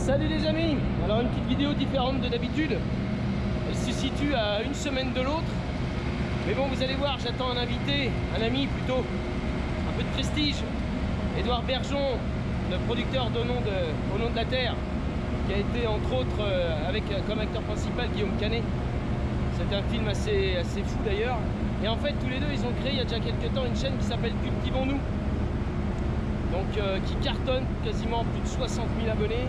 Salut les amis. Alors une petite vidéo différente de d'habitude. Elle se situe à une semaine de l'autre. Mais bon, vous allez voir, j'attends un invité, un ami plutôt, un peu de prestige. Édouard Bergeon, le producteur Au nom de la Terre, qui a été entre autres avec comme acteur principal Guillaume Canet. C'est un film assez fou d'ailleurs. Et en fait, tous les deux, ils ont créé il y a déjà quelques temps une chaîne qui s'appelle Cultivons-nous. Donc qui cartonne quasiment plus de 60 000 abonnés.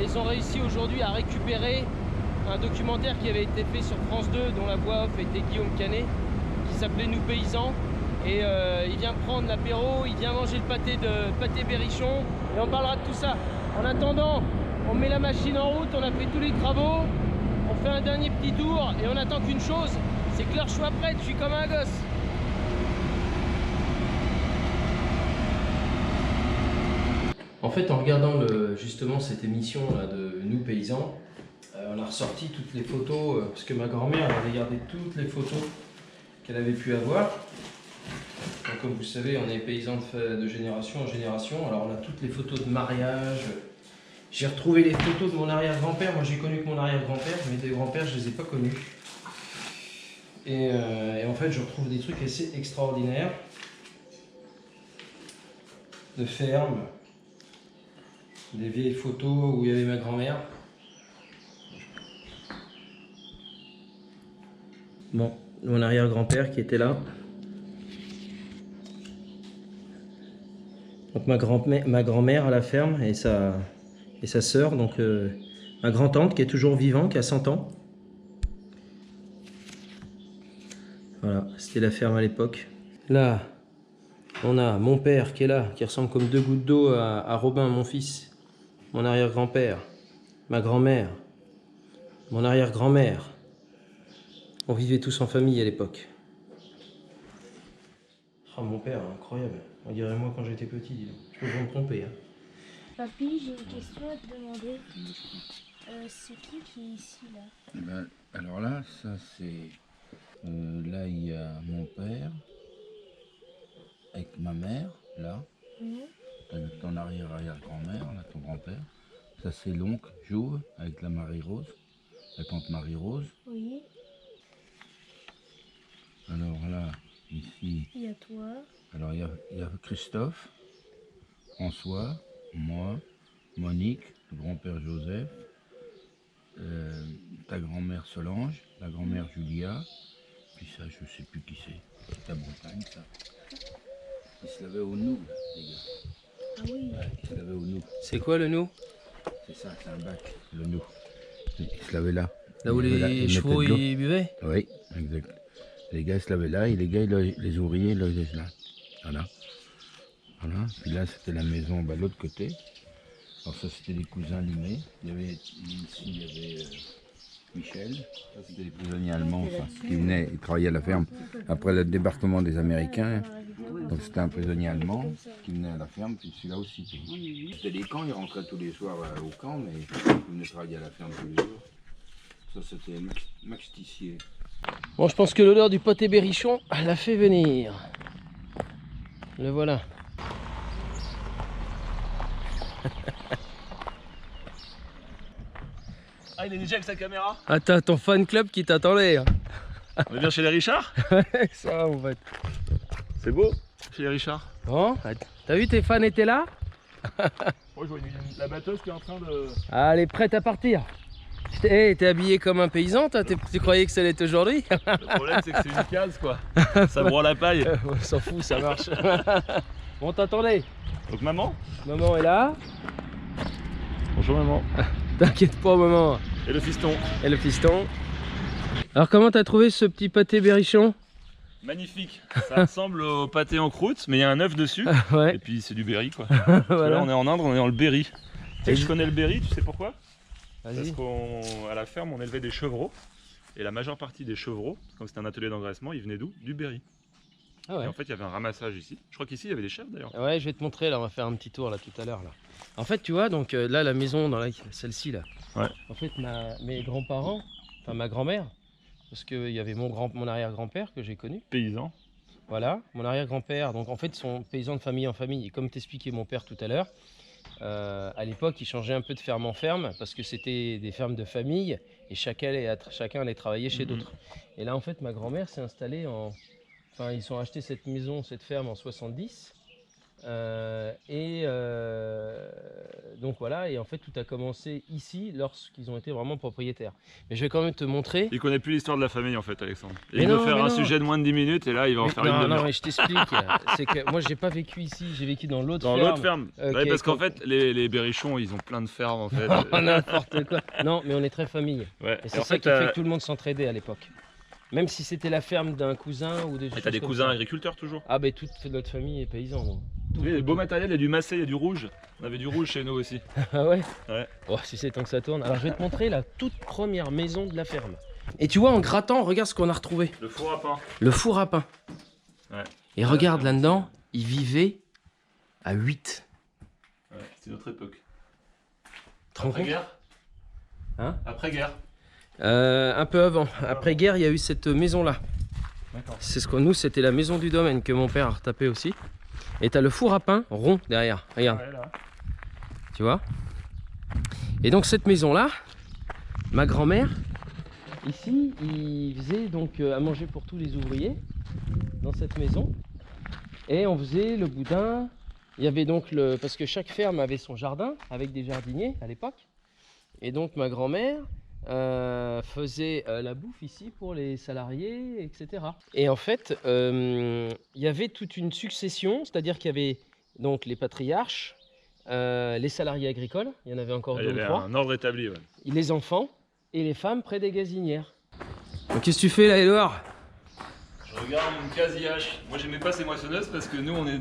Et ils ont réussi aujourd'hui à récupérer un documentaire qui avait été fait sur France 2, dont la voix off était Guillaume Canet, qui s'appelait Nous Paysans. Et il vient prendre l'apéro, il vient manger le pâté berrichon, et on parlera de tout ça. En attendant, on met la machine en route, on a fait tous les travaux, on fait un dernier petit tour, et on attend qu'une chose, c'est que l'heure soit prête, je suis comme un gosse. En fait, en regardant justement cette émission là, de Nous Paysans, on a ressorti toutes les photos, parce que ma grand-mère avait gardé toutes les photos qu'elle avait pu avoir. Donc, comme vous savez, on est paysans de génération en génération, alors on a toutes les photos de mariage. J'ai retrouvé les photos de mon arrière-grand-père. Moi j'ai connu que mon arrière-grand-père, mes deux grands-pères je les ai pas connus. Et en fait je retrouve des trucs assez extraordinaires. De ferme. Des vieilles photos où il y avait ma grand-mère. Bon, mon arrière-grand-père qui était là. Donc ma grand-mère à la ferme et sa sœur, donc ma grand-tante qui est toujours vivante, qui a 100 ans. Voilà, c'était la ferme à l'époque. Là, on a mon père qui est là, qui ressemble comme deux gouttes d'eau à Robin, mon fils. Mon arrière-grand-père, ma grand-mère, mon arrière-grand-mère. On vivait tous en famille à l'époque. Oh, mon père, incroyable. On dirait moi quand j'étais petit, dis donc. Je peux pas me tromper. Hein. Papy, j'ai une question à te demander. C'est qui est ici, là? Ben, alors là, ça c'est... là, il y a mon père, avec ma mère, là. Ton arrière-arrière-grand-mère, là, ton grand-père. Ça c'est l'oncle Jouve, avec la Marie-Rose, la tante Marie-Rose. Oui. Alors là, ici... Il y a toi. Alors il y a Christophe, François, moi, Monique, le grand-père Joseph, ta grand-mère Solange, la grand-mère Julia, puis ça je sais plus qui c'est, ta Bretagne ça. Ils se lavaient au nou là, les gars. Ah oui. Ouais, ils se lavaient au nou. C'est quoi le nous? C'est ça, c'est un bac, le nou. Ils se lavaient là. Là où les chevaux ils buvaient? Oui, exact. Les gars ils se lavaient là et les gars les ouvriers ils étaient là. Voilà. Voilà. Puis là c'était la maison de l'autre côté. Alors ça c'était des cousins limés. Il y avait ici il y avait Michel. Ça c'était des prisonniers allemands ça, qui venaient, ils travaillaient à la ferme après le débarquement des Américains. Donc c'était un prisonnier allemand qui venait à la ferme, puis celui-là aussi. C'était des camps, ils rentraient tous les soirs au camp, mais ils venaient travailler à la ferme tous les jours. Ça c'était Max Tissier. Bon, je pense que l'odeur du pâté berrichon l'a fait venir. Le voilà. Ah, il est déjà avec sa caméra. Ah, t'as ton fan club qui t'attendait. Hein. On est bien chez les Richards. Ouais, ça va, en fait. C'est beau chez les Richards. Bon, t'as vu, tes fans étaient là? Moi je vois la batteuse qui est en train de... Allez, prête à partir. Hey, t'es habillé comme un paysan, toi? Tu croyais que ça allait être aujourd'hui? Le problème c'est que c'est une case quoi. Ça broie la paille. On s'en fout, ça marche. Bon, t'attendais. Donc maman. Maman est là. Bonjour maman. T'inquiète pas, maman. Et le fiston. Et le piston. Alors, comment t'as trouvé ce petit pâté berrichon? Magnifique. Ça ressemble au pâté en croûte, mais il y a un œuf dessus. Ouais. Et puis c'est du berry quoi. Parce que Voilà. là on est en Inde, on est dans le berry. Tu sais que je connais le berry, tu sais pourquoi? Parce Vas-y. qu'à la ferme on élevait des chevreaux. Et la majeure partie des chevreaux, comme c'était un atelier d'engraissement, ils venaient d'où? Du berry. Ah ouais. Et en fait il y avait un ramassage ici. Je crois qu'ici il y avait des chèvres d'ailleurs. Ouais, je vais te montrer, là, on va faire un petit tour là tout à l'heure là. En fait, tu vois, donc là, la maison, dans celle-ci là. Ouais. En fait, mes grands-parents, enfin ma grand-mère, parce qu'il y avait mon arrière-grand-père que j'ai connu. Paysan. Voilà, mon arrière-grand-père, donc en fait, ils sont paysans de famille en famille. Et comme t'expliquais mon père tout à l'heure, à l'époque, ils changeaient un peu de ferme en ferme parce que c'était des fermes de famille et chacun allait travailler chez d'autres. Et là, en fait, ma grand-mère s'est installée Enfin, ils ont acheté cette maison, cette ferme en 70. Donc voilà, et en fait, tout a commencé ici lorsqu'ils ont été vraiment propriétaires. Mais je vais quand même te montrer. Il connaît plus l'histoire de la famille en fait, Alexandre. Mais Il veut non, faire mais un non. sujet de moins de 10 minutes et là il va en faire une Non, demi-heure. non, mais je t'explique. C'est que moi, j'ai pas vécu ici, j'ai vécu dans l'autre Dans ferme. l'autre ferme. Ouais, parce qu'en fait, les berrichons, ils ont plein de fermes en fait. N'importe quoi. Non, mais on est très famille. Ouais. Et c'est en ça fait, qui fait que tout le monde s'entraidait à l'époque. Même si c'était la ferme d'un cousin ou de. Et t'as des cousins agriculteurs toujours? Ah, ben toute notre famille est paysan. Donc. Il y a du beau matériel, il y a du massé, il y a du rouge. On avait du rouge chez nous aussi. Ah ouais? Ouais. Oh, si c'est tant que ça tourne. Alors je vais te montrer la toute première maison de la ferme. Et tu vois, en grattant, regarde ce qu'on a retrouvé. Le four à pain. Le four à pain. Ouais. Et regarde là-dedans, il vivait à 8. Ouais, c'est notre époque. Tu te rends compte? Après-guerre. Hein? Après-guerre. Un peu avant. Après-guerre, il y a eu cette maison-là. D'accord. C'est ce que nous, c'était la maison du domaine que mon père a retapé aussi. Et t'as le four à pain rond derrière. Regarde. Ouais, là. Tu vois? Et donc cette maison-là, ma grand-mère, ici, il faisait donc à manger pour tous les ouvriers dans cette maison. Et on faisait le boudin. Il y avait donc parce que chaque ferme avait son jardin avec des jardiniers à l'époque. Et donc ma grand-mère faisait la bouffe ici pour les salariés, etc. Et en fait, il y avait toute une succession, c'est-à-dire qu'il y avait donc les patriarches, les salariés agricoles, il y en avait encore Il y deux ou avait trois, un ordre établi, ouais. les enfants et les femmes près des gazinières. Donc qu'est-ce que tu fais là, Édouard? Je regarde une quasi-hache. Moi j'aimais pas ces moissonneuses parce que nous on est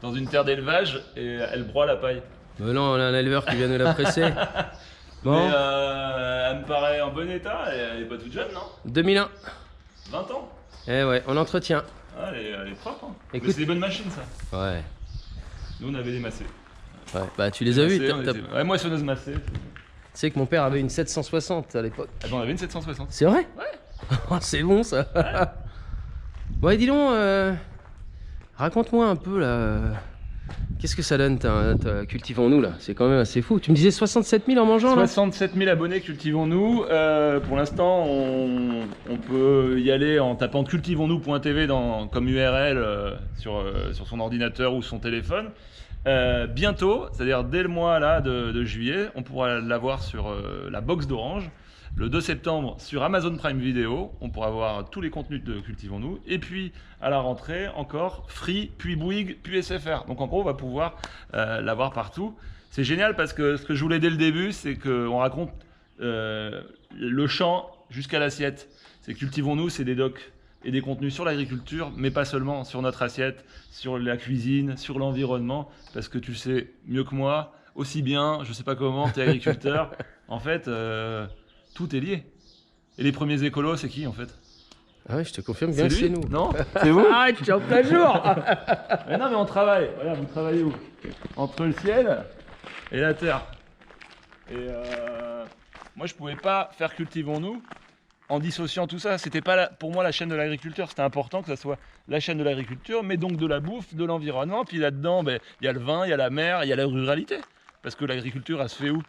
dans une terre d'élevage et elle broie la paille. Non, on a un éleveur qui vient nous la presser. Bon, Mais elle me paraît en bon état, elle est pas toute jeune, non? 2001. 20 ans? Eh ouais, on entretient. Ah, elle est propre. Hein. Mais Écoute- c'est des bonnes machines ça. Ouais. Nous on avait des massés. Ouais. Bah tu les as vus. Ouais, moissonneuse massée. Tu sais que mon père avait une 760 à l'époque. Ah bon, on avait une 760. C'est vrai? Ouais. Oh, c'est bon ça. Bon, et dis donc, raconte-moi un peu là. Qu'est-ce que ça donne, Cultivons-nous là? C'est quand même assez fou. Tu me disais 67 000 en mangeant là? 67 000 abonnés, cultivons-nous. Pour l'instant, on peut y aller en tapant cultivons-nous.tv comme URL sur son ordinateur ou son téléphone. Bientôt, c'est-à-dire dès le mois là, de juillet, on pourra l'avoir sur la box d'Orange. Le 2 septembre sur Amazon Prime Video, on pourra voir tous les contenus de Cultivons-nous. Et puis à la rentrée, encore Free, puis Bouygues, puis SFR. Donc en gros, on va pouvoir l'avoir partout. C'est génial parce que ce que je voulais dès le début, c'est qu'on raconte le champ jusqu'à l'assiette. C'est Cultivons-nous, c'est des docs et des contenus sur l'agriculture, mais pas seulement, sur notre assiette, sur la cuisine, sur l'environnement. Parce que tu sais mieux que moi, aussi bien, je sais pas comment, tu es agriculteur. En fait... tout est lié. Et les premiers écolos, c'est qui en fait? Ah ouais, je te confirme bien que c'est nous. Non? C'est vous? Ah, tu es à jour. Mais non, mais on travaille. Voilà, vous travaillez où? Entre le ciel et la terre. Et moi, je pouvais pas faire Cultivons-nous en dissociant tout ça. C'était pas pour moi la chaîne de l'agriculture. C'était important que ça soit la chaîne de l'agriculture, mais donc de la bouffe, de l'environnement. Puis là-dedans, il y a le vin, il y a la mer, il y a la ruralité. Parce que l'agriculture, elle se fait où?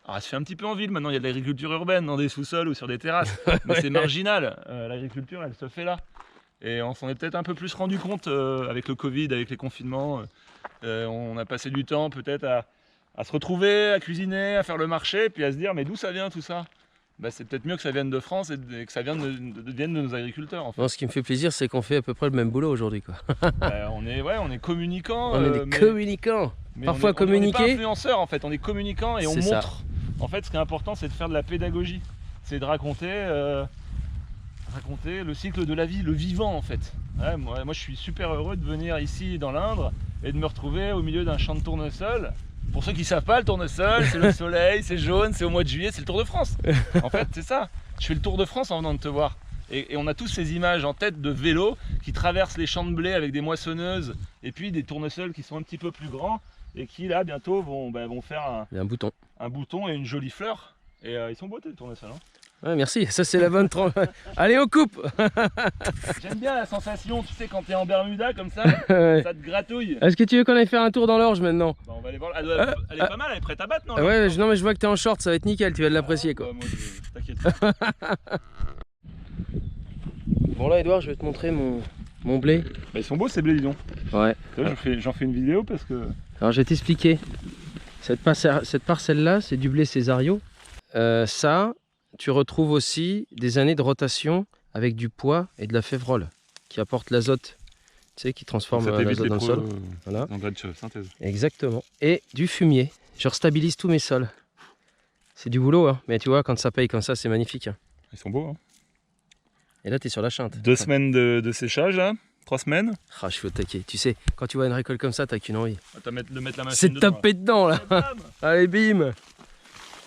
Alors, elle se fait un petit peu en ville maintenant, il y a de l'agriculture urbaine dans des sous-sols ou sur des terrasses, mais c'est marginal. L'agriculture, elle se fait là. Et on s'en est peut-être un peu plus rendu compte avec le Covid, avec les confinements. On a passé du temps peut-être à se retrouver, à cuisiner, à faire le marché, puis à se dire mais d'où ça vient tout ça? C'est peut-être mieux que ça vienne de France et que ça vienne de nos agriculteurs. En fait. Bon, ce qui me fait plaisir, c'est qu'on fait à peu près le même boulot aujourd'hui, quoi. On est communicants. On est des communicants. Mais Parfois on est communiquer. pas influenceurs en fait, on est communicants et on C'est ça. montre. En fait, ce qui est important, c'est de faire de la pédagogie. C'est de raconter le cycle de la vie, le vivant en fait. Ouais, moi, je suis super heureux de venir ici dans l'Indre et de me retrouver au milieu d'un champ de tournesol. Pour ceux qui ne savent pas, le tournesol, c'est le soleil, c'est jaune, c'est au mois de juillet, c'est le Tour de France. En fait, c'est ça. Je fais le Tour de France en venant de te voir. Et on a tous ces images en tête de vélos qui traversent les champs de blé avec des moissonneuses et puis des tournesols qui sont un petit peu plus grands et qui là bientôt vont faire Il y a un bouton. un bouton et une jolie fleur. Et ils sont beaux tes tournesols. Hein. Ouais, merci, ça c'est la bonne tranche. Allez, on coupe. J'aime bien la sensation, tu sais, quand t'es en Bermuda comme ça, Ouais. ça te gratouille. Est-ce que tu veux qu'on aille faire un tour dans l'orge maintenant? Bah, on va aller voir, elle est pas mal, elle est prête à battre, non? Ouais, non mais je vois que t'es en short, ça va être nickel, tu vas l'apprécier quoi. Moi, t'inquiète. Bon là Edouard, je vais te montrer mon blé. Bah, ils sont beaux ces blés, dis donc. Ouais. J'en fais une vidéo parce que... Alors je vais t'expliquer. Cette parcelle là, c'est du blé Césario. Ça, tu retrouves aussi des années de rotation avec du pois et de la févrole qui apporte l'azote, tu sais, qui transforme l'azote dans le sol. Voilà. Engrais de synthèse. Exactement. Et du fumier. Je restabilise tous mes sols. C'est du boulot, hein. Mais tu vois, quand ça paye comme ça, c'est magnifique. Hein. Ils sont beaux, hein. Et là, tu es sur la chinte. 2 semaines de séchage, là. 3 semaines. Ah, je suis au taquet. Tu sais, quand tu vois une récolte comme ça, t'as qu'une envie. De mettre la machine C'est de dedans, taper dedans, là. là. Bam. Allez, bim.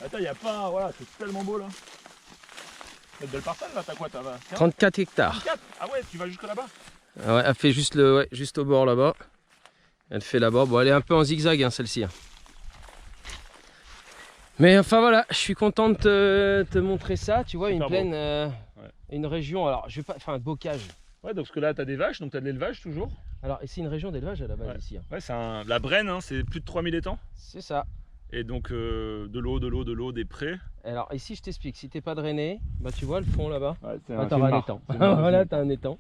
Attends, y a pas... Voilà, c'est tellement beau, là. T'as de belle parcelle, là. T'as quoi? T'as 15, 34 hectares. 34. Ah ouais, tu vas jusque là-bas? Ah ouais, elle fait juste, juste au bord, là-bas. Elle fait là-bas. Bon, elle est un peu en zigzag, hein, celle-ci. Hein. Mais enfin, voilà, je suis content de te montrer ça. Tu vois, Super une plaine, ouais. une région... Alors, je vais pas... Enfin, un bocage. Ouais, donc parce que là, t'as des vaches, donc t'as de l'élevage toujours. Alors, et c'est une région d'élevage à la base Ouais. ici. Hein. Ouais, c'est la Brenne, hein, c'est plus de 3000 étangs. C'est ça. Et donc de l'eau, des prés. Alors ici je t'explique, si t'es pas drainé, bah tu vois le fond là-bas, Ouais, c'est bah, t'auras un étang. Voilà, t'as un étang.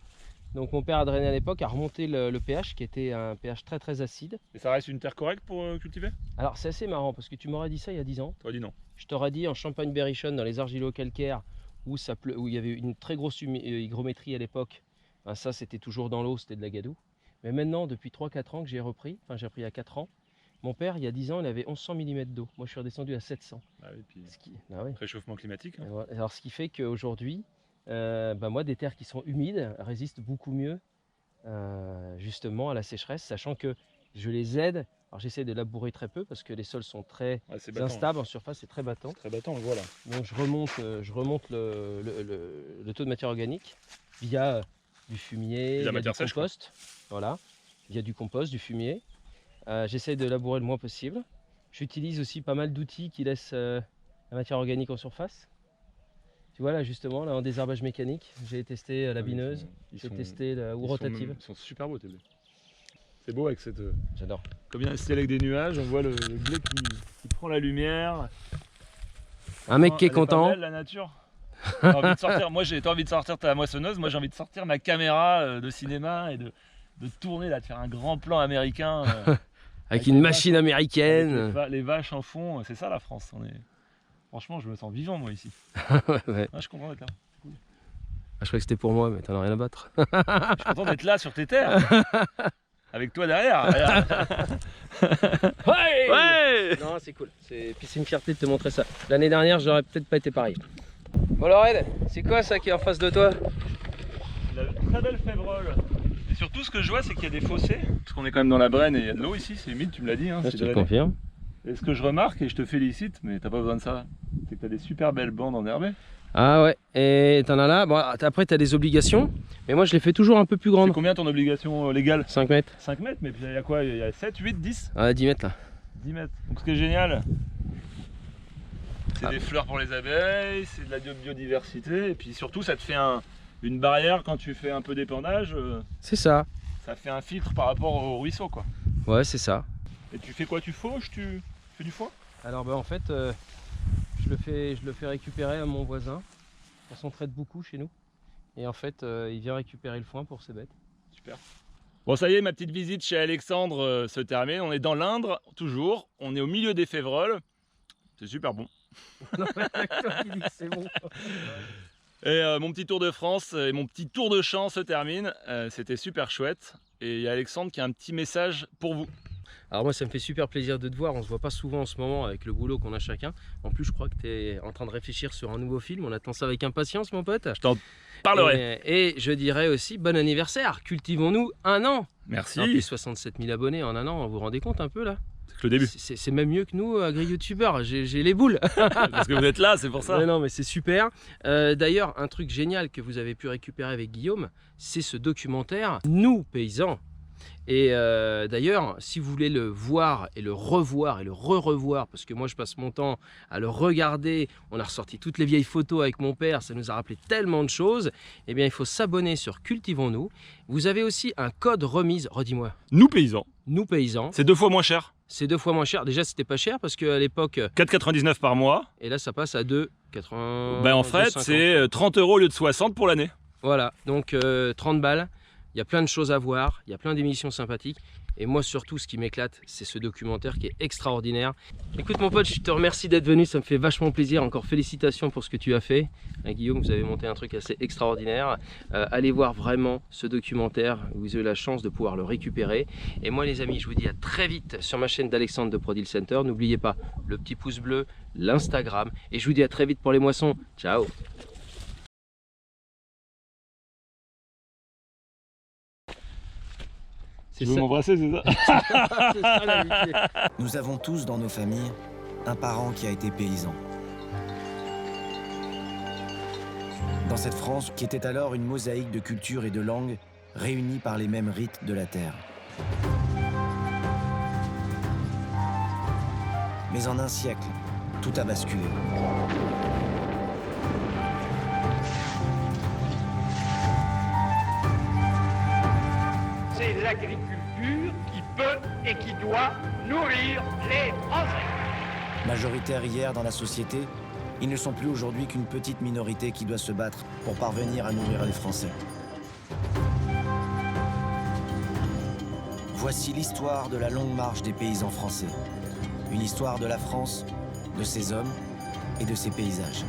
Donc mon père a drainé à l'époque, a remonté le pH qui était un pH très très acide. Et ça reste une terre correcte pour cultiver? Alors c'est assez marrant parce que tu m'aurais dit ça il y a 10 ans. T'aurais dit non. Je t'aurais dit en Champagne-Berrichonne, dans les argilo-calcaires, où il y avait une très grosse hygrométrie à l'époque, ben, ça c'était toujours dans l'eau, c'était de la gadoue. Mais maintenant, depuis 3-4 ans que j'ai repris, enfin j'ai repris il y a 4 ans, mon père, il y a 10 ans, il avait 1100 mm d'eau. Moi, je suis redescendu à 700. Ah oui, puis Ah ouais. réchauffement climatique. Hein. Voilà. Alors, ce qui fait qu'aujourd'hui, moi, des terres qui sont humides résistent beaucoup mieux justement à la sécheresse, sachant que je les aide. Alors, j'essaie de labourer très peu parce que les sols sont très instables en surface, c'est très battant. Très battant, on le voit là. Donc, je remonte le taux de matière organique via du fumier, de la via matière du sèche, compost. Voilà, via du compost, du fumier. J'essaie de labourer le moins possible. J'utilise aussi pas mal d'outils qui laissent la matière organique en surface. Tu vois là justement, là en désherbage mécanique, j'ai testé la bineuse, j'ai testé la ou rotative. Ils sont super beaux tes blés. C'est beau avec cette... J'adore. Comme bien stylé avec des nuages, on voit le blé qui prend la lumière. Un mec qui est Elle pas content. belle, la nature. T'as envie de sortir, moi j'ai envie de sortir ta moissonneuse, moi j'ai envie de sortir ma caméra de cinéma et de tourner là, de faire un grand plan américain. Avec une machine avec américaine. les vaches en fond, c'est ça la France. Franchement, je me sens vivant moi ici. Ouais. Ah, je suis content d'être là. Ah, je croyais que c'était pour moi, mais t'en as rien à battre. Je suis content d'être là sur tes terres. Avec toi derrière. Ouais. Non, c'est cool. Puis c'est une fierté de te montrer ça. L'année dernière, j'aurais peut-être pas été pareil. Bon alors Ed, c'est quoi ça qui est en face de toi? Une très belle févrole. Et surtout, ce que je vois, c'est qu'il y a des fossés. Parce qu'on est quand même dans la Brenne et il y a de l'eau ici, c'est humide, tu me l'as dit. Hein, Je te le confirme. Et ce que je remarque, et je te félicite, mais t'as pas besoin de ça, c'est que t'as des super belles bandes enherbées. Ah ouais, et t'en as là. Bon, après, t'as des obligations, mais moi je les fais toujours un peu plus C'est grandes. combien ton obligation légale? 5 mètres. 5 mètres, mais puis il y a quoi? Il y a 7, 8, 10? Ah, 10 mètres là. 10 mètres. Donc ce qui est génial, c'est des fleurs pour les abeilles, c'est de la biodiversité, et puis surtout ça te fait une barrière quand tu fais un peu d'épandage. C'est ça. Ça fait un filtre par rapport au ruisseau quoi. Ouais, c'est ça. Et tu fais quoi? Tu fauches? Tu fais du foin? Alors bah en fait, je le fais récupérer à mon voisin. On s'en traite beaucoup chez nous. Et en fait, il vient récupérer le foin pour ses bêtes. Super. Bon ça y est, ma petite visite chez Alexandre se termine. On est dans l'Indre, toujours. On est au milieu des févroles. C'est super bon. Non, mais toi qui dis que c'est bon. Et mon petit tour de France et mon petit tour de champ se termine. C'était super chouette. Et il y a Alexandre qui a un petit message pour vous. Alors moi ça me fait super plaisir de te voir, on se voit pas souvent en ce moment avec le boulot qu'on a chacun. En plus je crois que tu es en train de réfléchir sur un nouveau film, on attend ça avec impatience mon pote. Je t'en parlerai. Et je dirais aussi bon anniversaire, cultivons-nous 1 an. Merci. Alors, puis 67 000 abonnés en 1 an, vous vous rendez compte un peu là? C'est que le début. C'est même mieux que nous, agri-youtubeurs, j'ai les boules. Parce que vous êtes là, c'est pour ça. Mais non mais c'est super. D'ailleurs un truc génial que vous avez pu récupérer avec Guillaume, c'est ce documentaire Nous paysans. Et d'ailleurs, si vous voulez le voir et le revoir et le re-revoir, parce que moi je passe mon temps à le regarder, on a ressorti toutes les vieilles photos avec mon père, ça nous a rappelé tellement de choses, eh bien il faut s'abonner sur Cultivons-nous. Vous avez aussi un code remise, redis-moi. Nous paysans. Nous paysans. C'est 2 fois moins cher. C'est 2 fois moins cher. Déjà, c'était pas cher parce qu'à l'époque... 4,99 par mois. Et là, ça passe à 2,80. Ben en fait, c'est 30 € au lieu de 60 pour l'année. Voilà, donc 30 balles. Il y a plein de choses à voir, il y a plein d'émissions sympathiques. Et moi, surtout, ce qui m'éclate, c'est ce documentaire qui est extraordinaire. Écoute, mon pote, je te remercie d'être venu. Ça me fait vachement plaisir. Encore félicitations pour ce que tu as fait. Guillaume, vous avez monté un truc assez extraordinaire. Allez voir vraiment ce documentaire. Vous avez eu la chance de pouvoir le récupérer. Et moi, les amis, je vous dis à très vite sur ma chaîne d'Alexandre de ProDeal Center. N'oubliez pas le petit pouce bleu, l'Instagram. Et je vous dis à très vite pour les moissons. Ciao. Tu veux m'embrasser, c'est ça? C'est ça l'amitié. Nous avons tous dans nos familles un parent qui a été paysan. Dans cette France qui était alors une mosaïque de cultures et de langues réunies par les mêmes rites de la terre. Mais en un siècle, tout a basculé. C'est l'agriculture qui peut et qui doit nourrir les Français. Majoritaires hier dans la société, ils ne sont plus aujourd'hui qu'une petite minorité qui doit se battre pour parvenir à nourrir les Français. Voici l'histoire de la longue marche des paysans français. Une histoire de la France, de ses hommes et de ses paysages.